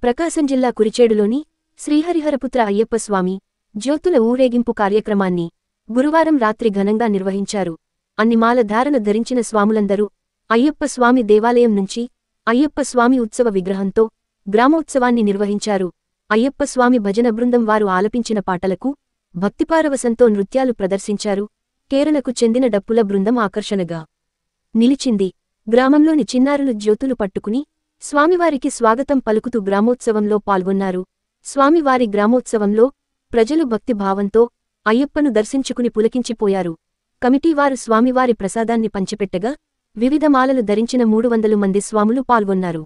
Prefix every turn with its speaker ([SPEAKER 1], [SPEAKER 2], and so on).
[SPEAKER 1] ప్రకాశం జిల్లా కురిచేడులోని శ్రీహరిహరపుత్ర అయ్యప్ప స్వామి జ్యోతుల ఊరేగింపు కార్యక్రమాన్ని గురువారం రాత్రి ఘనంగా నిర్వహించారు. అన్ని మాల ధారణ ధరించిన స్వాములందరూ అయ్యప్ప స్వామి దేవాలయం నుంచి అయ్యప్ప స్వామి ఉత్సవ విగ్రహంతో గ్రామోత్సవాన్ని నిర్వహించారు. అయ్యప్ప స్వామి భజన బృందం వారు ఆలపించిన పాటలకు భక్తిపారవశంతో నృత్యాలు ప్రదర్శించారు. కేరళకు చెందిన డప్పుల బృందం ఆకర్షణగా నిలిచింది. గ్రామంలోని చిన్నారులు జ్యోతులు పట్టుకుని స్వామివారికి స్వాగతం పలుకుతూ గ్రామోత్సవంలో పాల్గొన్నారు. స్వామివారి గ్రామోత్సవంలో ప్రజలు భక్తి భావంతో అయ్యప్పను దర్శించుకుని పులకించిపోయారు. కమిటీవారు స్వామివారి ప్రసాదాన్ని పంచిపెట్టగా వివిధ మాలలు ధరించిన 300 మంది స్వాములు పాల్గొన్నారు.